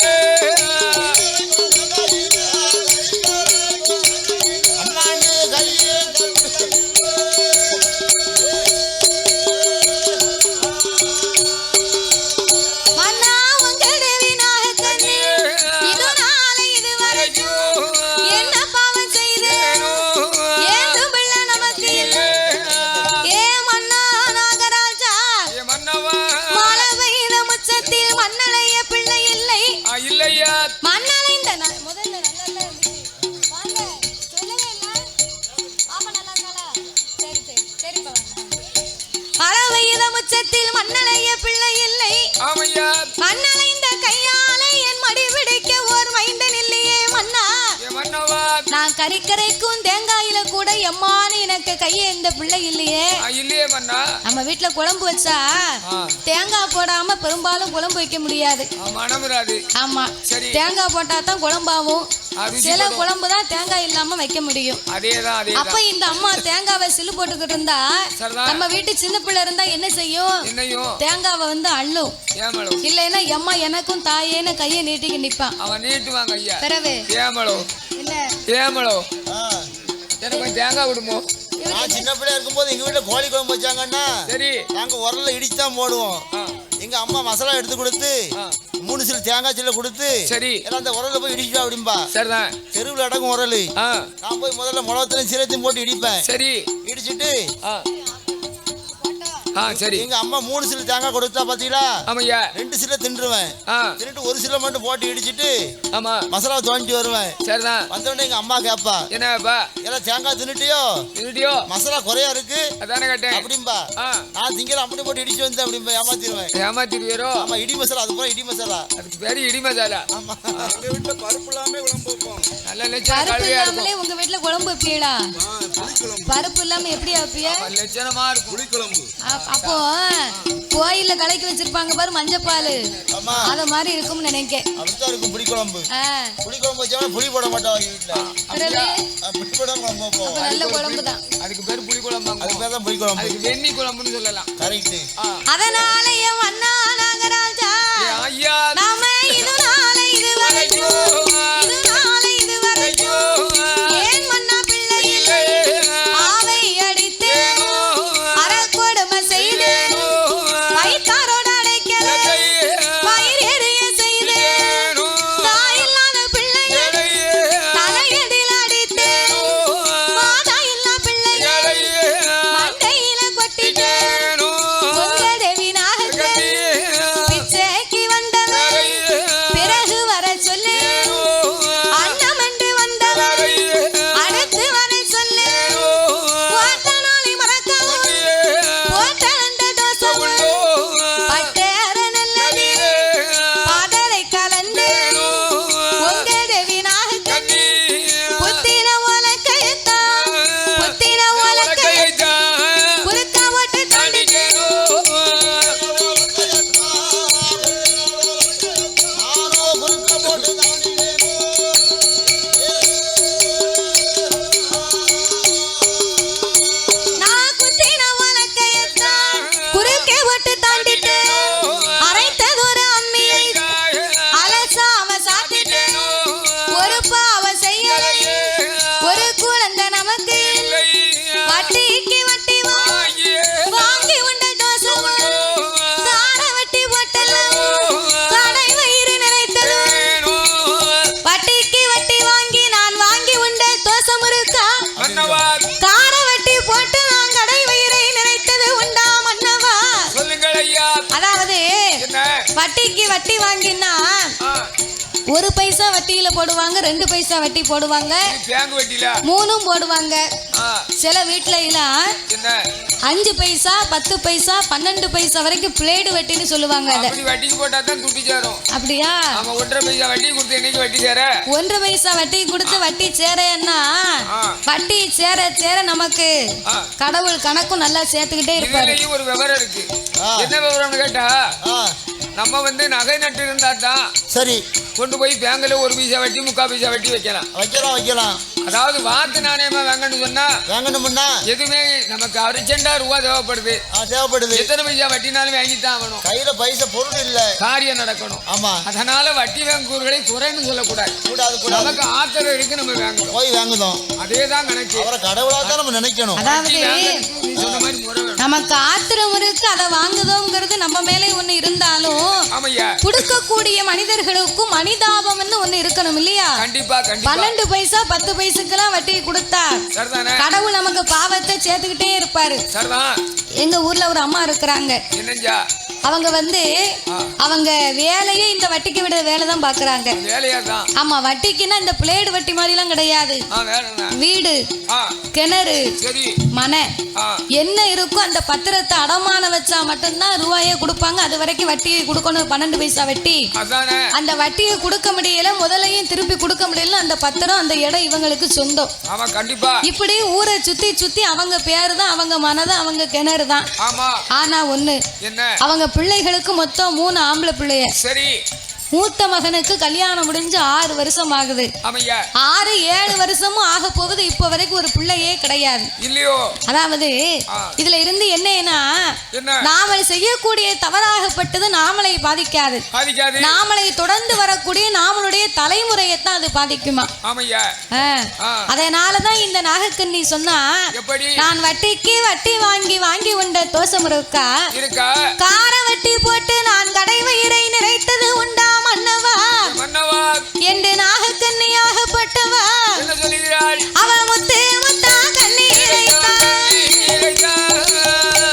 மண்ணளைய பிள்ளை இல்லை, மண்ணளைந்த கையாலை என் மடி பிடிக்க ஓர் மைந்தன் இல்லையே மன்னா. நான் கறிக்கரைக்கும் தேங்காயில கூட எம்மானு எனக்கு கையேந்த பிள்ளை இல்லையே. நம்ம வீட்டுல குழம்பு வச்சா தேங்காய் போடாம பெரும்பாலும் குழம்பு வைக்க முடியாது. ஆமா, தேங்காய் போட்டா தான் குழம்பாவும், சில குழம்பு தான் தேங்காய் இல்லாம வைக்க முடியும். அப்ப இந்த அம்மா தேங்காவை சிலு போட்டுக்கிட்டு இருந்தா நம்ம வீட்டு சின்ன பிள்ளை இருந்தா என்ன செய்யும்? தேங்காவை வந்து அள்ளும், இல்லைன்னா எம்மா எனக்கும் தாயேன்னு கையை நீட்டிக்கு நிப்பான். பிறகு தேங்காய் விடுமோ? நான் சின்ன பிள்ளையா இருக்கும் போது எங்க வீட்டுல கோழி குழம்பு வச்சாங்கன்னா நாங்க உரல்ல இடிச்சுதான் போடுவோம். எங்க அம்மா மசாலா எடுத்து கொடுத்து 3 சில தேங்காய் சில்ல கொடுத்து அந்த உரல்ல போய் இடிச்சா அப்படிம்பா. தெருவில் அடங்கும் உரல். நான் போய் முதல்ல மிளகத்திலையும் சீரத்தையும் போட்டு இடிப்பேன். இடிச்சுட்டு எங்க அம்மா 3 சில தேங்காய் கொடுத்தா பாத்தீங்களா, 2 சில தின்றுவேன். தின்னுட்டு 1 சில மட்டும் போட்டு இடிச்சிட்டு மசாலா தோண்டி வருவேன். வந்தோடனே எங்க அம்மா கேப்பா, எல்லாம் தேங்காய் தின்னுட்டியோ மசாலா குறையா இருக்கு அப்படின்பா. நான் திங்கல அப்படி போட்டு இடிச்சு வந்தேன் அப்படின்பா. ஏமாத்திடுவேரோ? ஆமா, இடி மசாலா. அது போல இடி மசாலா. அதுக்கு பேரு இடி மசாலா. ஆமா, எங்க வீட்டுல பருப்பு இல்லாம குழம்பு வைப்போம். நல்ல லட்சணமா. உங்க வீட்டுல குழம்பு வைப்பீங்களா? பருப்பு இல்லாம எப்படி வைப்பீங்க? லட்சணமா இருக்கும் புளி குழம்பு. அப்போ கோயில்ல கலக்கி வச்சிருப்பாங்க பாரு மஞ்சப்பால், அத மாதிரி இருக்கும்னு நினைக்கிறேன். அப்படிதான் இருக்கும் புளி குழம்பு. புளி குழம்பு வச்சா புளி போட மாட்டாங்க வீட்ல. புளி போடாம குழம்பு வைப்போம். நல்ல குழம்பு தான். அதுக்கு பேர் புளி குழம்பு. அதுக்கு பேர் தான் புளி குழம்பு. அதுக்கு வெண்ணி குழம்புன்னு சொல்லலாம். கரெக்ட். அதனால என் அண்ணா நாகராஜா ஐயா நாம இதனால இதுவரைக்கும் ஏன் மன்னா பிள்ளை இல்லை ஆவை அடித்து அறக்கொடுமை செய்து வைத்தாரோட அடைக்கல வயிறு எரிய செய்து தாயில்லாத பிள்ளைகள் தலையடியில் அடித்து மாதா இல்லா பிள்ளைகள் மண்டையில கொட்டிட்டு உங்க தேவி நாகக்கண்ணி வட்டி வாங்கினா 1 பைசா வட்டியில போடுவாங்க, 2 பைசா வட்டி போடுவாங்க, 3 போடுவாங்க. சில வீட்டுல எல்லாம் 5 பைசா 10 பைசா 12 பைசா வரைக்கும் பிளேடு வட்டின்னு சொல்லுவாங்க. வட்டிக்கு போட்டா தான் துட்டி சேரும். அப்படியா? 1.5 பைசா வட்டி கொடுத்து என்னைக்கு வட்டி சேர? 1 பைசா வட்டி கொடுத்து வட்டி சேரன்னா வட்டி சேர சேர நமக்கு கடவுள் கணக்கும் நல்லா சேர்த்துக்கிட்டே இருப்பாரு. ஒரு விவரம் இருக்கு. என்ன விவரம்னு கேட்டா, நம்ம நகை நட்டு இருந்தா தான் சரி கொண்டு போய் பேங்க்ல 1 பைசா வட்டி 3/4 பைசா வட்டி வைக்கலாம். அதாவது வாத்து நாணயமா வாங்கன்னு சொன்னா வாங்கணும்னா எதுவுமே நமக்கு அர்ஜென்டா ரூபா தேவைப்படுது. எத்தனை பைசா வட்டினாலும் வாங்கித்தான் ஆகணும். கையில பைசா பொருள் இல்ல, காரியம் நடக்கணும். ஆமா, அதனால வட்டி வாங்குவர்களை குறைன்னு சொல்லக்கூடாது. நமக்கு ஆத்திரம் இருக்கு, நம்ம வாங்கணும், போய் வாங்குதோம். அதேதான் கணக்கு. கடவுளா தான் நம்ம நினைக்கணும். அதாவது நமக்கு ஆத்திரம் இருக்கு, அதை வாங்குதோங்கிறது நம்ம மேலே ஒண்ணு இருந்தாலும் கொடுக்கக்கூடிய மனிதர்களுக்கும் மனிதாபம்னு ஒண்ணு இருக்கணும் இல்லையா? கண்டிப்பா. 12 பைசா 10 பைசாக்கெல்லாம் வட்டி கொடுத்தா கடவுள் நமக்கு பாவத்தை சேர்த்துக்கிட்டே இருப்பாரு. எங்க ஊர்ல ஒரு அம்மா இருக்கிறாங்க. அவங்க அவங்க வேலையே இந்த வட்டிக்கு விட வேலை தான் பாக்குறாங்க. ஆமா, வட்டிக்குன்னா இந்த பிளேடு வட்டி மாதிரி எல்லாம் கிடையாது. வீடு, கிணறு, மனை என்ன இருக்கும் அந்த பத்திரத்தை அடமான வச்சா மட்டும்தான் ரூபாயே கொடுப்பாங்க. அது வரைக்கும் வட்டியை கொடுக்கணும், 12 பைசா வட்டி. அந்த வட்டியை கொடுக்க முடியல, முதலையும் திருப்பி கொடுக்க முடியல. அந்த பத்திரம் அந்த இடம் இவங்களுக்கு சொந்தம். இப்படி ஊரை சுத்தி சுத்தி அவங்க பேரு தான், அவங்க மனதான், அவங்க கிணறு தான். ஆனா ஒண்ணு, அவங்க பிள்ளைகளுக்கு மொத்தம் 3 ஆம்பளை பிள்ளைய. சரி, மூத்த மகனுக்கு கல்யாணம் முடிஞ்சு 6 வருஷம் ஆகுது. 6-7 வருஷமும் ஆக போகுது. இப்ப வரைக்கும் ஒரு பிள்ளையே கிடையாது இல்லையோ? அதாவது இதுல இருந்து என்னன்னா, நாம செய்யக்கூடிய தவறாகப்பட்டது நாமளை பாதிக்காது. நாமளை தொடர்ந்து வரக்கூடிய நாமளுடைய தலைமுறையத்தான் அது பாதிக்குமா? அதனாலதான் இந்த நாகக்கண்ணி சொன்னா, நான் வட்டிக்கு வட்டி வாங்கி வாங்கி உண்ட தோசம் இருக்கா, கார வட்டி போட்டு நான் கடை வயிறை நிறைத்தது உண்டா மன்னவா என்று நாகக்கண்ணியாகப்பட்டவா அவ முத்து முத்தா கண்ணீரைத்தா,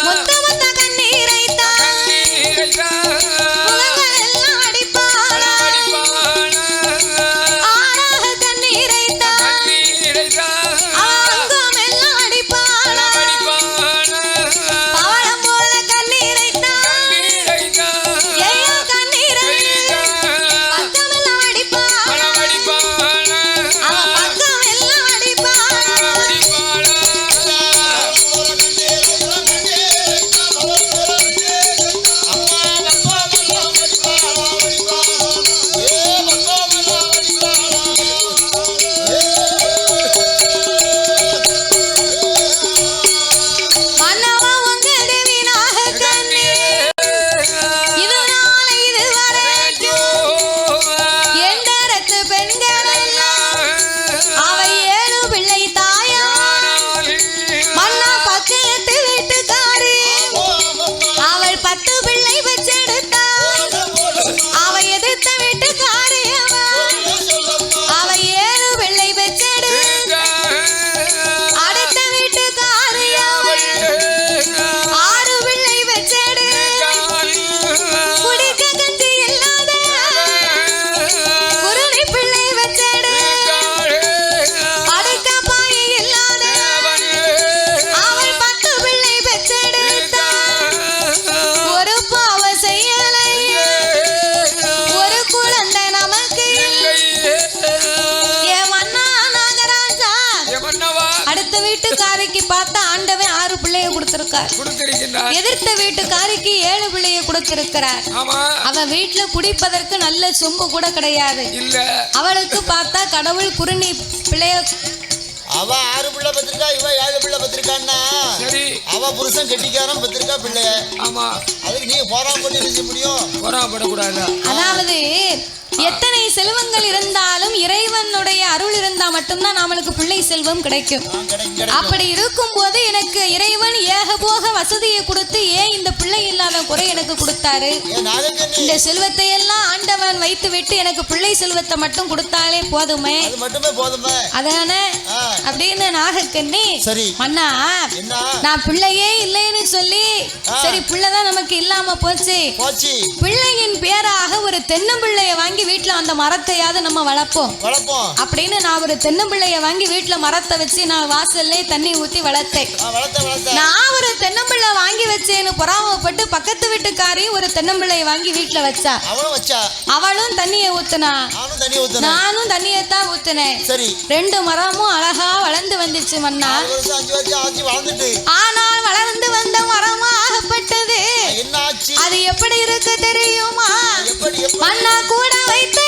முத்து முத்தா கண்ணீரைத்தா, முகங்கள் எல்லாம் அடிப்பாளா, ஆறாக கண்ணீரைத்தா, அங்கம் எல்லாம் அடிப்பாளா, பவளம் போல கண்ணீரைத்தா, ஏன் கண்ணீரை எதிர்த்த வீட்டுக்காரிக்கு 7 பிள்ளைய கொடுத்திருக்கிறார். அவன் வீட்டுல குடிப்பதற்கு நல்ல சொம்பு கூட கிடையாது. அவளுக்கு பார்த்தா கடவுள் குறுநி பிள்ளைய, அவ 6 பிள்ளை பத்திரிக்கா, இவ 7 பிள்ளை பத்திரிக்கான்னா அவ புருஷன் கெட்டிக்காரன் பத்திரிக்கா பிள்ளைய. ஆமா, அதுக்கு நீ போராப்பட்டு நினைச்ச முடியும், போராப்படக்கூடாது. அதாவது எத்தனை செல்வங்கள் இருந்தாலும் இறைவனுடைய அருள் இருந்தா மட்டும்தான் நம்மளுக்கு பிள்ளை செல்வம் கிடைக்கும். அப்படி இருக்கும் போது எனக்கு இறைவன் ஏகபோக வசதியை கொடுத்து ஏன் இந்த பிள்ளை இல்லாத குறை எனக்கு கொடுத்தாரு? இந்த செல்வத்தை எல்லாம் ஆண்டவன் வைத்து விட்டு எனக்கு பிள்ளை செல்வத்தை மட்டும் கொடுத்தாலே போதுமே, அதானே? அப்படின்னு நாகக்கண்ணி சரி மன்னா என்ன நான் பிள்ளையே இல்லைன்னு சொல்லி சரி பிள்ளைதான் நமக்கு இல்லாம போச்சு பிள்ளையின் பேராக ஒரு தென்னம்பிள்ளைய வாங்கி வீட்டுல அந்த மரத்தையாவது நம்ம வளர்ப்போம் அப்படின்னு நான் ஒரு தென்னம்பிள்ளைய வாங்கி வீட்டுல மரத்தை வச்சு நான் வாசல்ல தண்ணி ஊத்தி வளர்த்தேன். நான் ஒரு தென்னம்பிள்ளை வாங்கி வச்சேன்னு பொறாமப்பட்டு பக்கத்து வீட்டுக்காரையும் ஒரு தென்னம்பிள்ளைய வாங்கி வீட்டுல வச்சா. அவளும் தண்ணியை ஊத்துனா நானும் தண்ணியத்தான் ஊத்துனேன். ரெண்டு மரமும் அழகா வளர்ந்து வந்துச்சு மன்னா. ஆனால் வளர்ந்து வந்த மரமாகப்பட்டது அது எப்படி இருக்கு தெரியுமா மன்னா? கூட வைத்த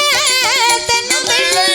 தென்னம்பிள்ளை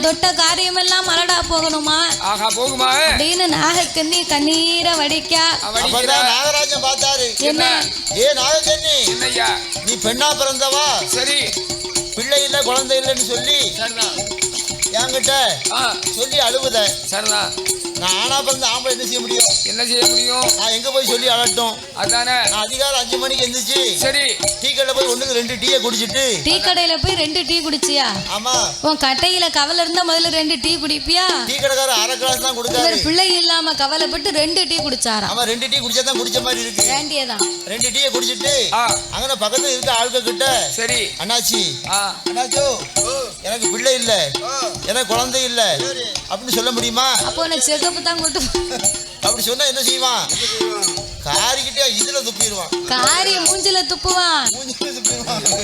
தொட்ட காரியம் எல்லாம் மலடா போகணுமா போகுமா அப்படின்னு நாகக்கண்ணி கண்ணீரை வடிக்கா. நாகராஜன் பார்த்தாரு. என்ன ஏ நாகக்கண்ணி நீ பெண்ணா பிறந்தவா சரி பிள்ளை இல்ல குழந்தை இல்லைன்னு சொல்லி என்கிட்ட சொல்லி அழுவுத சரிதான். நான் ஆனா பிறந்த ஆம்பளை என்ன செய்ய முடியும்? நான் எங்க போய் சொல்லி அழட்டும்? அதானே நான் அதிகாரம் 5 மணிக்கு எந்திரிச்சு சரி டீ கடையில போய் 1 2 டீயை குடிச்சிட்டு டீ கடையில போய் 2 டீ குடிச்சியா? ஆமா. உன் கட்டையில கவலை இருந்தா முதல்ல 2 டீ குடிப்பியா? டீ கடைக்கார அரை கிளாஸ் தான் குடிச்சாரு. பிள்ளை இல்லாம கவலைப்பட்டு 2 டீ குடிச்சாரா? ஆமா 2 டீ குடிச்சா தான் குடிச்ச மாதிரி இருக்கு. வேண்டியதான் 2 டீயை குடிச்சிட்டு அங்க பக்கத்துல இருக்க ஆளுக கிட்ட சரி அண்ணாச்சி அண்ணாச்சோ எனக்கு பிள்ளை இல்ல எனக்கு குழந்தை இல்ல அப்படின்னு சொல்ல முடியுமா? அப்போ எனக்கு செகப்பு தான் கொண்டு அப்படி சொன்னா என்ன செய்வான்? காரிக்கிட்டே இதுல துப்பிடுவான். காரி மூஞ்சில துப்புவான்.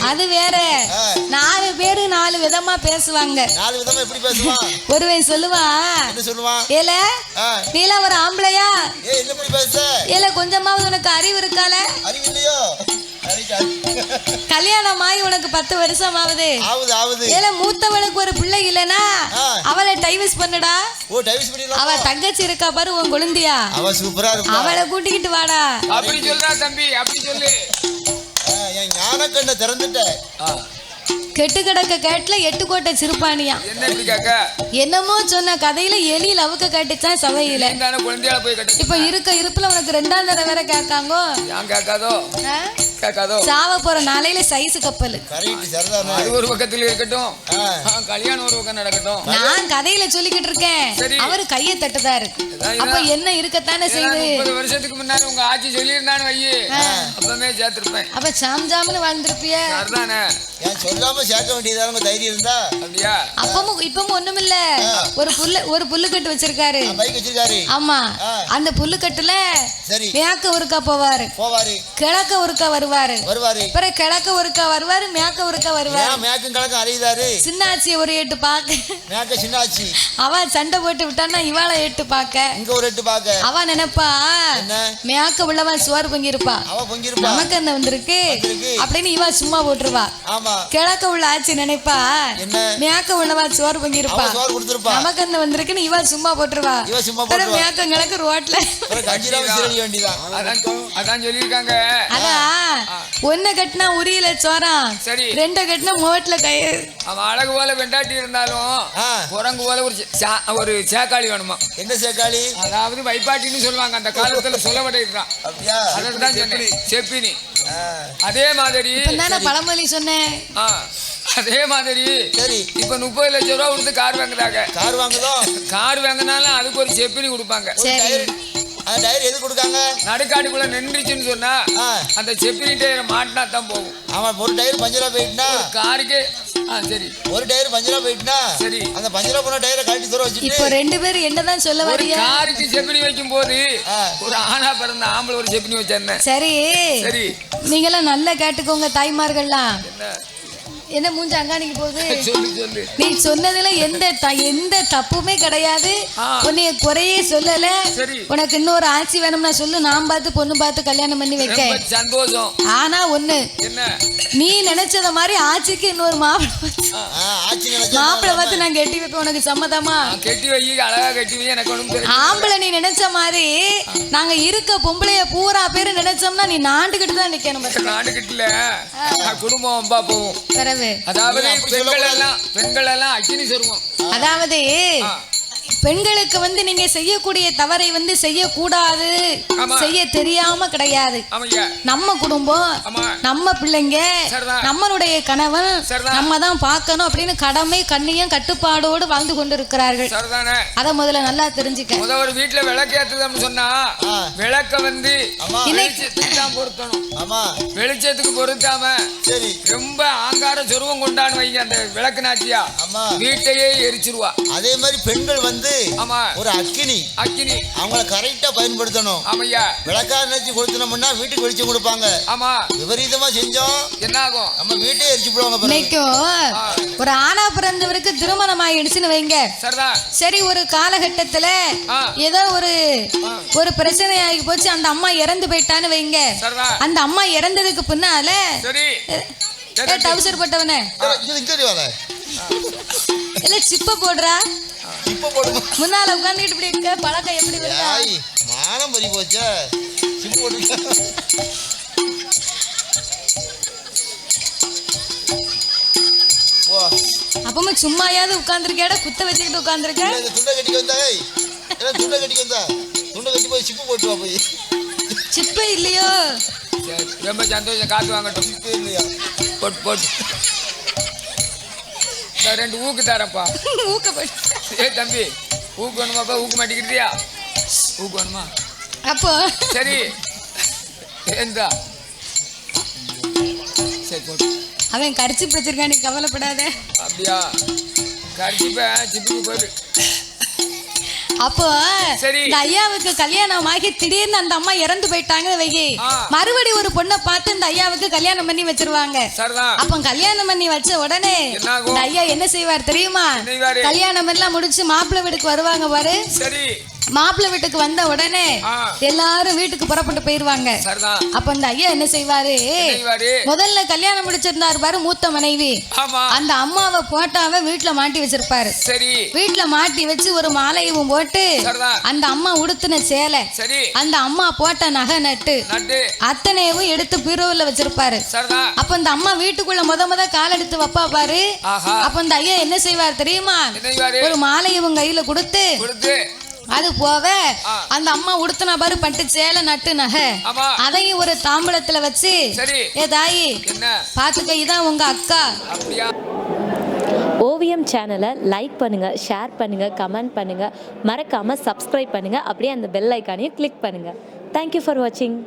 அது வேற. 4 பேரு 4 விதமா பேசுவாங்க. 4 விதமா எப்படி பேசுவான்? ஒருவன் சொல்லுவான். என்ன சொல்லுவான்? ஏல நீல ஒரு ஆம்பளையா? ஏய் என்ன இப்படி பேச? ஏல கொஞ்சமாவது உனக்கு அறிவு இருக்கால? அறிவு இல்லையோ? கல்யாணம் ஆகி உனக்கு 10 வருஷம் ஆகுது. ஆகுது. ஏல மூத்தவளுக்கு ஒரு பிள்ளை இல்லனா அவளை டைவர்ஸ் பண்ணுடா. ஓ டைவர்ஸ் பண்ணிடலாம். அவ தங்கச்சி இருக்கா பாரு உன் கொழுந்தியா. அவ சூப்பரா இருப்பா. அவளை கூட்டிக்கிட்டு வாடா. அப்படி சொல்றா தம்பி அப்படி சொல்லு. என் ஞான கண்ணை திறந்துட்ட. கெட்டு கிடக்க கேட்ல 8 கோட்டை சிறுபானியா. என்னமோ சொன்ன கதையில எலி லவுக்க கட்டிச்சான் சபையில. இப்ப இருப்புல உனக்கு 2ஆம் தடவை வேற கேட்காங்கோ. சாவ போற நாளையில சைஸ் கப்பல். ஒரு பக்கத்துல இருக்கட்டும் கல்யாணம் ஒரு பக்கம் நடக்கட்டும். நான் கதையில சொல்லிக்கிட்டு இருக்கேன். அவரு கையை தட்டுதாரு. அப்ப என்ன இருக்கத்தானே செய்யுது. 30 வருஷத்துக்கு முன்னாடி உங்க ஆட்சி சொல்லி இருந்தான்னு வையே அப்பவே சேர்த்திருப்பேன். அப்ப சாம் ஜாம்னு வாழ்ந்திருப்பிய. சொல்லாம சேர்க்க வேண்டியதான தைரியம் இருந்தா அப்படியா? இப்பவும் ஒண்ணுமில்ல. ஒரு புல்லுக்கட்டு வச்சிருக்காரு. ஆமா அந்த புல்லுக்கட்டுல மேக்க ஒருக்கா போவாரு கிழக்க ஒருக்கா வருவாரு. பிறகு கிழக்க ஒருக்கா வருவாரு மேக்க ஒருக்கா வருவாரு. சின்னாச்சி ஒரு எட்டு பாக்க சின்னாச்சி அவ சண்டை போட்டு விட்டான்னா இவாள எட்டு பாக்க அவ நினைப்பா மேக்க உள்ளவன் சோறு பொங்கிருப்பா நமக்கு அந்த வந்திருக்கு அப்படின்னு இவா சும்மா போட்டுருவா. கிழக்க உள்ள ஆட்சி நினைப்பா மேக்க உள்ளவா சோறு பொங்கிருப்பா நமக்கு அந்த வந்திருக்குன்னு இவா சும்மா போட்டுருவா. மேக்க கிழக்கு ரோட்ல அதான் சொல்லிருக்காங்க. அதான் 1 கட்டினா உரியில சோறான் 2 கட்டினா மோட்ல கயிறு. அவன் அழகு போல வெண்டாட்டி இருந்தாலும் குரங்கு போல ஒரு சேக்காளி வேணுமா? என்ன சேக்காளி? அதாவது வைப்பாட்டின்னு சொல்லுவாங்க அந்த காலத்துல சொல்லப்பட்டிருக்கான். அதான் சொன்னேன் செப்பினி. அதே மாதிரி பழமொழி சொன்னேன். அதே மாதிரி இப்ப 30 லட்சம் ரூபா கொடுத்து கார் வாங்குறாங்க. கார் வாங்குனாலும் அதுக்கு ஒரு செப்பினி கொடுப்பாங்க. அந்த டயர் எது கொடுக்காங்க? நடுக்காட்டுக்குள்ள நின்றுச்சுன்னு சொன்னா அந்த செப்பினி டயரை மாட்டினா தான் போகும். ஆமா, ஒரு டயர் பஞ்சரா போயிட்டுனா காருக்கு சரி, ஒரு டயர் பஞ்சரா போயிட்டுனா சரி, அந்த பஞ்சரா போன டயரை கழட்டி தூர வச்சுட்டு இப்போ ரெண்டு பேரும் என்னதான் சொல்ல வரீங்க? காருக்கு செப்பினி வைக்கும் போது ஒரு ஆணா பிறந்த ஆம்பளை ஒரு செப்பினி வச்சேன். சரி சரி, நீங்களாம் நல்லா கேட்டுக்கோங்க தாய்மார்கள்லாம். என்ன மூஞ்ச அங்காணிக்கு போகுது? சொல்லு சொல்லு. நீ சொன்னதுல எந்த தப்புமே கிடையாது. உன்னைய குறையே சொல்லல. உனக்கு இன்னொரு ஆட்சி வேணும்னா சொல்லு, நான் பார்த்து பொண்ணு பார்த்து கல்யாணம் பண்ணி வைக்க சந்தோஷம். ஆனா ஒண்ணு, நீ நினைச்சத மாதிரி ஆட்சிக்கு இன்னொரு மாப்பிள்ளை பார்த்து நான் கெட்டி வைப்பேன். உனக்கு சம்மதமா? கெட்டி வை, அழகா கெட்டி வை. எனக்கு ஒண்ணும் ஆம்பளை நீ நினைச்ச மாதிரி நாங்க இருக்க பொம்பளைய பூரா பேரு நினைச்சோம்னா நீ நாண்டுகிட்டு தான் நிக்கணும். நாண்டுகிட்டுல குடும்பம் போகும். அதாவது பெண்கள் எல்லாம் அக்கினி சொருவோம். அதாவது பெண்களுக்கு நீங்க செய்யக்கூடிய தவறை செய்யக்கூடாது, செய்ய தெரியாம கிடையாது. நம்ம குடும்பம், நம்ம பிள்ளைங்க, நம்மளுடைய கணவன் நம்ம தான் பார்க்கணும் அப்படின்னு கடமை கண்ணியம் கட்டுப்பாடோடு வாழ்ந்து கொண்டு இருக்கிறார்கள். அத முதல்ல நல்லா தெரிஞ்சுக்க. ஒரு வீட்டுல விளக்கு ஏத்துதம்னு சொன்னா விளக்க பொருத்தணும். வெளிச்சத்துக்கு பொருத்தாம ரொம்ப ஆங்கார சொருவம் கொண்டான்னு வைங்க, அந்த விளக்கு நாச்சியா வீட்டையே எரிச்சிருவா. அதே மாதிரி பெண்கள் ஒரு அக்கினி அவங்கள கரெக்டா பயன்படுத்தணும். விளக்கா நினைச்சு கொடுத்தோம்னா வீட்டுக்கு வெளிச்சம் கொடுப்பாங்க. விபரீதமா செஞ்சோம் என்ன ஆகும்? நம்ம வீட்டே எரிச்சு போடுவாங்க. ஒரு ஆணா பிறந்தவருக்கு திருமணம் ஆயிடுச்சுன்னு வைங்க. சரி, ஒரு காலகட்டத்துல ஏதோ ஒரு பிரச்சனை ஆகி போச்சு, அந்த அம்மா இறந்து போயிட்டான்னு வைங்க. அந்த அம்மா இறந்ததுக்கு பின்னால டவுசர் போட்டவனே இல்ல சிப்ப போடுறா, முன்னால உட்கார்ந்துட்டு இப்படி இருக்க பழக்கம் எப்படி வருதா? மானம் பறி போச்சே. சிப்ப போடுங்க. அப்பமா சும்மாயாவது உட்கார்ந்துருக்கேடா, குத்த வச்சுக்கிட்டு உட்கார்ந்துருக்க. துண்டை கட்டிக்கு வந்தாய், துண்டை கட்டிக்கு வந்தா, துண்டை கட்டி போய் சிப்பு போட்டு வா. போய் சிப்பே இல்லையோ? ரொம்ப சந்தோஷம். காத்து வாங்கட்டும். போட்டு போட்டு ரெண்டு ஊக்கு தரப்பா. ஊக்க தம்பி, ஊக்கு வேணுமாப்பா? ஊக்க மாட்டிக்கிட்டியா? ஊக்கு வேணுமா? அப்போ சரி எந்தா சரி போட்டு. அவன் கரிச்சி வச்சிருக்கான், நீ கவலைப்படாத. அப்படியா? கரிச்சிப்ப சிப்புக்கு போயிடு. அப்போ இந்த ஐயாவுக்கு கல்யாணம் ஆகி திடீர்னு அந்த அம்மா இறந்து போயிட்டாங்க வைகி, மறுபடி ஒரு பொண்ணை பார்த்து இந்த ஐயாவுக்கு கல்யாணம் பண்ணி வச்சிருவாங்க. அப்ப கல்யாணம் பண்ணி வச்ச உடனே இந்த ஐயா என்ன செய்வார் தெரியுமா? கல்யாணம் எல்லாம் முடிச்சு மாப்பிள்ளை வீட்டுக்கு வருவாங்க பாரு. மாப்பிள்ளை வீட்டுக்கு வந்த உடனே எல்லாரும் வீட்டுக்கு புறப்பட்டு போயிருவாங்க. அப்ப அந்த ஐயா என்ன செய்வாரு? முதல்ல கல்யாணம் முடிச்சிருந்தாரு பாரு மூத்த மனைவி, அந்த அம்மாவை போட்டாவை வீட்டுல மாட்டி வச்சிருப்பாரு. வீட்டுல மாட்டி வச்சு ஒரு மாலையும் போட்டு அந்த அம்மா உடுத்தின சேலை, அந்த அம்மா போட்ட நகை நட்டு அத்தனையும் எடுத்து பீரோல வச்சிருப்பாரு. அப்ப இந்த அம்மா வீட்டுக்குள்ள முத கால் எடுத்து வைப்பா பாரு. அப்ப இந்த ஐயா என்ன செய்வார் தெரியுமா? ஒரு மாலையும் கையில கொடுத்து, அது போக அந்த அம்மா உடுத்தின பாரு பட்டு சேலை நட்டு நகை, அதையும் ஒரு தாம்பளத்துல வச்சு, ஏ தாயி பாத்துக்க, இதான் உங்க அக்கா. ஓவியம் சேனலை லைக் பண்ணுங்கள், ஷேர் பண்ணுங்கள், கமெண்ட் பண்ணுங்கள், மறக்காமல் சப்ஸ்கிரைப் பண்ணுங்கள். அப்படியே அந்த பெல் ஐக்கானையும் கிளிக் பண்ணுங்கள். தேங்க்யூ ஃபார் வாட்சிங்.